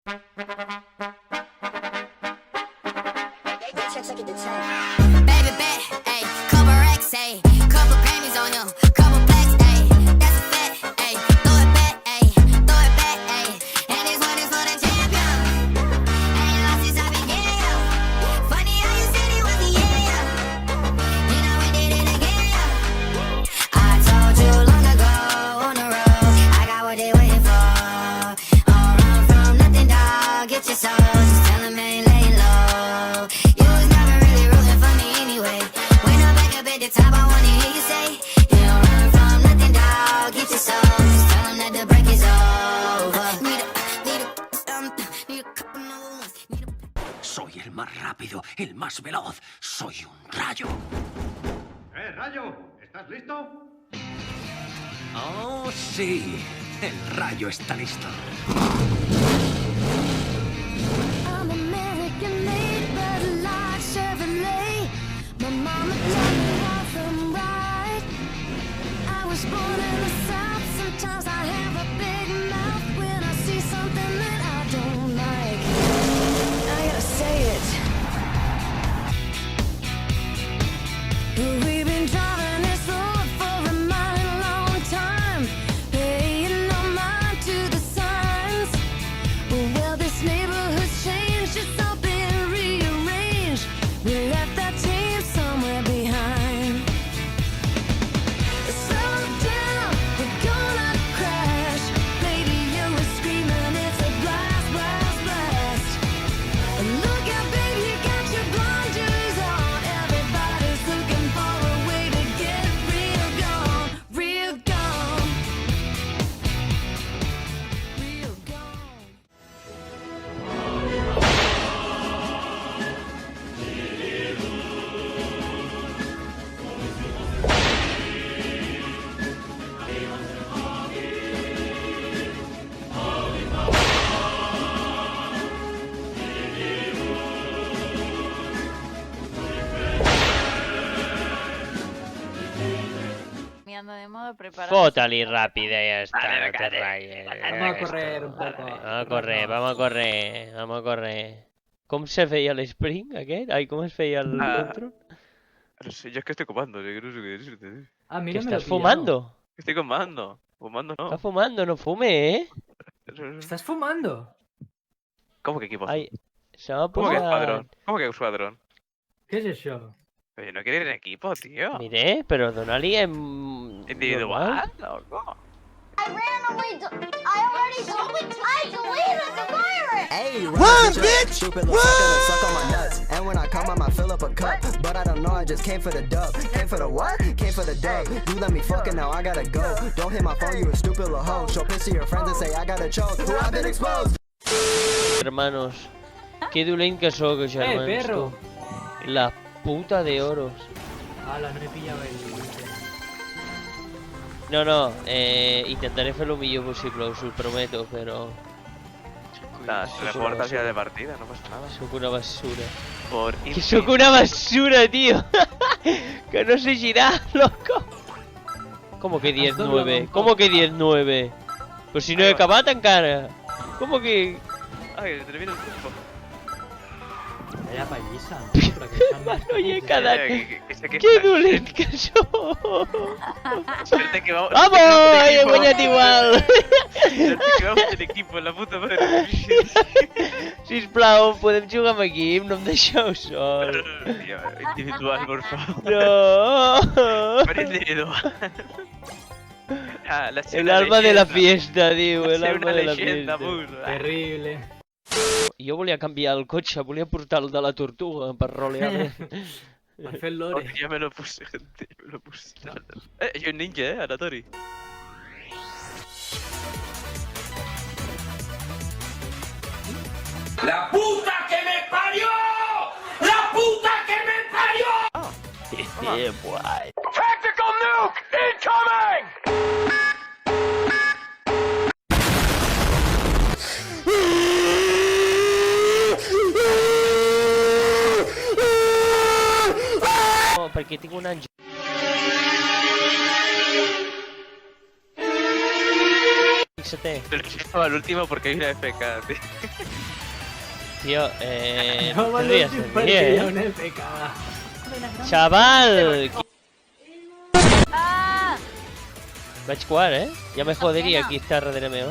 Baby bet, ayy, couple racks, ayy, couple Grammys on him, couple plaques, ayy, that's a fact, ayy, throw it back, ayy, and this one is for the champion. Ain't lost since I began, yo. Funny how you said he was the yeah. You know we did it again, yo. I told you long ago on the road, I got what they waiting for. All run from nothing, dog, get your soul, just tell them ain't laying low. You was never really rooting for me anyway. When I'm back up at the top, I wanna hear you say, you don't run from nothing, dog, get your soul, just tell them that the break is over. Need a couple number ones, need a... Soy el más rápido, el más veloz. Soy un rayo. Rayo! ¿Estás listo? Oh, sí. El rayo está listo. I'm American made, but like Chevrolet. My mama taught me wrong from right. I was born in the South. Sometimes I have a big mouth when I see something that I don't like. I gotta say it. We've been driving this road for a mighty long time, paying no mind to the signs. Well, this neighborhood's changed, it's all been rearranged. We left that team somewhere behind. Slow down, we're gonna crash. Baby, you were screaming, it's a blast, blast, blast. Look out, babe, you got your blinders on. Everybody's looking for a way to get real gone, real gone, real gone. Cambiando de modo, preparado. Fótali rápida, ya está, Vale, no te cállate. rayes. Vamos a correr un poco. Vamos a correr, vamos a correr, vamos a correr. Com se feia l'Spring, aquest? Ai, com es feia el control? No sé, yo es que estoy comando, yo no sé qué decirte. Ah, ¿Que mira, me lo he estás pillado. fumando? Estoy comando. Fumando no. Está fumando, no fume, ¿eh? ¿Estás fumando? ¿Cómo que equipo? Ai, se m'ha ¿Cómo que posat... escuadrón? ¿Cómo que escuadrón? ¿Qué es eso? Oye, no quiere ir en equipo, tío. Miré, però dona-li en... Individual, loco. I deleted the virus! Hey, run, bitch! Stupid little fucker that suck on my nuts. And when I come, I might fill up a cup. But I don't know, I just came for the dub. Came for the what? Came for the dub. You let me fuck it, now I gotta go. Don't hit my phone, you a stupid little hoe. Show piss to your friends and say I gotta choke. Who I've been exposed. Hermanos, que dolent que sóc, germans, perro! tu. La puta de oros. Hala, no he pillado el... No, intentaré fer lo millor possible, us ho prometo, però... Nada, se reporta hacia de partida, no pasa nada. Sóc una basura. Por Que sóc una basura, tío. Que no sé girar, loco. ¿Cómo que 10-9? ¿Cómo que 10-9? Pues si no he acabat encara. ¿Cómo que...? Ay, que termina el tiempo. Vaya pallissa. Oye, cada... Que sé que Que estás- dolent que sóc. Suerte que vamos. ¡Vamos! He guanyat igual. Suerte que vamos en equipo, la puta madre. Sisplau, podem jugar amb equip? No em deixeu sol. Tío, individual, por favor. No. Pero individual. Ah, la El alma de la fiesta, diu. El Ser alma una de la leyenda, fiesta. puto. Terrible. Jo volia canviar el cotxe, volia portar el de la tortuga per rolear bé. Per fer el lore. Ya me lo puse, gente. Me lo puse. Yo un ninja, Anatori. ¡La puta que me parió! ¡La puta que me parió! Yeah, boy. Tactical nuke incoming! No, perquè tinc un àngel. HT. Pero yo al último porque hay una FK, tío. Tío, No, te rías de mí, una FK. Chaval! ¡Ah! Vaig jugar, Ja me joderia aquí estar darrere meu,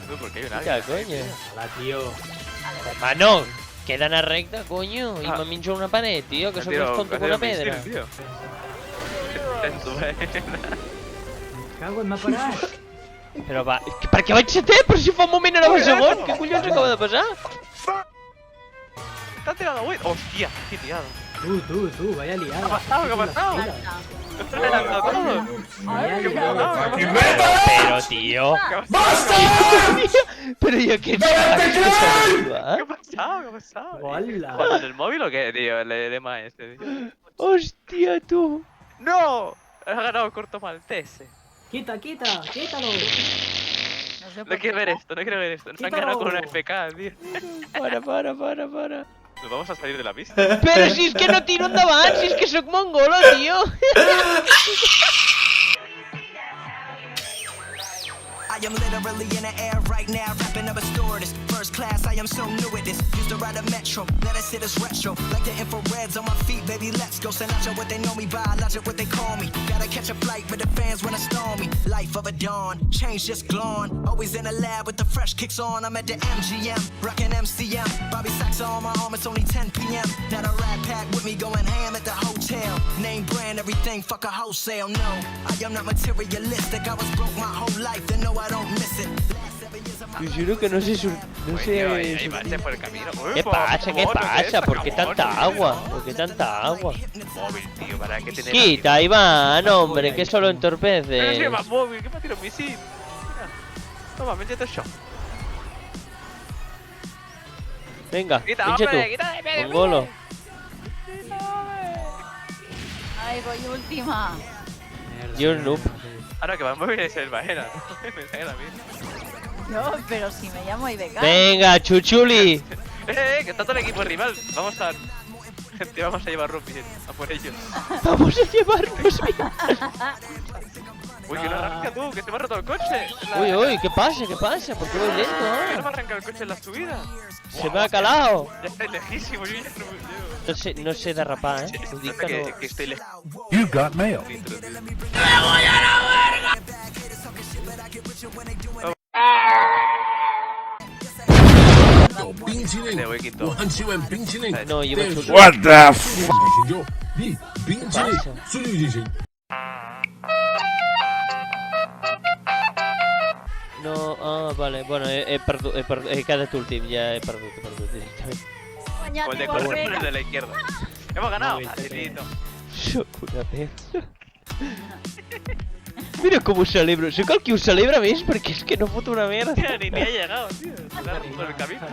No, porque hay un Qué águila. coño. Hola, tío. Hermano, queda una recta, coño, y Ah. me mincho una pared, tío, que Me soy han más tirado- tonto me que han una tirado pedra. misil, tío. En tu vena. Cago en m'ha Però va, per què vaig setè? Però si fa un moment era segon, què collons acaba de passar? Está tirando, güey. Hostia, qué tirado. Tú, vaya liada. ¿Qué ha pasado? ¿Qué ha pasado? Me están adelantando todo. ¿Qué ha pasado? Pero, tío. Pero yo qué ¿Qué ha pasado? ¿Qué ha pasado? Hola. ¿Jugando en el móvil o qué, tío? El lema este, tío. Hostia, tú. ¡No! Ha ganado Corto Maltese. Quítalo. No sé No por quiero qué. ver esto, no quiero ver esto. Nos han Quítalo. ganado con una FK, tío. Para. Nos vamos a salir de la pista. Però si és que no tiro endavant, si és que sóc mongolo, tio. I am literally in the air right now, rapping up a stewardess. First class, I am so new at this. Used to ride a metro, let us hit us retro. Like the infrareds on my feet, baby, let's go. Sinatra, what they know me by, logic, what they call me. Gotta catch a flight, but the fans wanna storm me. Life of a dawn, change just glowing. Always in the lab with the fresh kicks on. I'm at the MGM, rocking MCM. Bobby Sacks on my arm, it's only 10 p.m. Not a rat pack with me going ham at the hotel. Name brand, everything, fuck a wholesale. No, I am not materialistic. I was broke my whole life, then no, I don't miss it. Last 7 years of my Te juro que no sé Uy, tío, hay baches por el camino. Uy, ¿Qué pasa? ¿Qué por favor, pasa? ¿Por qué cabrón, tanta tío. agua? ¿Por qué tanta agua? Móvil, tío, ¿para qué tener Quita, Iván, hombre, que solo Pero si entorpece. lleva móvil, ¿qué me ha tirado un misil? Mira. Toma, métete el shot. Venga, Quita, pinche hombre, tú. quita de medio, Mongolo. Ay, voy última. Yo un noob. Ahora que va móvil es el Baena, ¿no? Me sale a mí. No, pero si me llamo IBK. Venga, chuchuli. Que está todo el equipo rival. Vamos a... Gente, vamos a llevar rugby a por ellos. Vamos a llevarnos bien. Uy, que no arranca tú, que se me ha roto el coche. Uy, ¿qué pasa? ¿Qué pasa? ¿Por qué voy Que lento? no me arranca el coche en la subida. Se me ha calado. Ya está lejísimo, yo ya no No sé derrapar, me Ho dic llevo. que no. Que estoy lejos. You got mail. Te voy quinto. No, yo me chulo. What the f... ¿Qué pasa? No, vale, bueno, he quedat últim, ja he perdut directament. Guanyat O el de igual, correr venga. de la izquierda. Hemos ganado. No, Facilito. Soc una merda. Mira com ho celebro, soc el qui ho celebra més perquè és que no foto una merda. Tío, ni ha llegado, tío. Se ha roto el camino.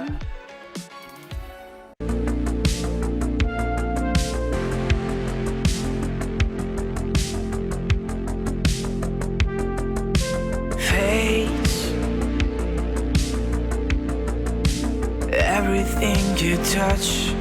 Fades. Everything you touch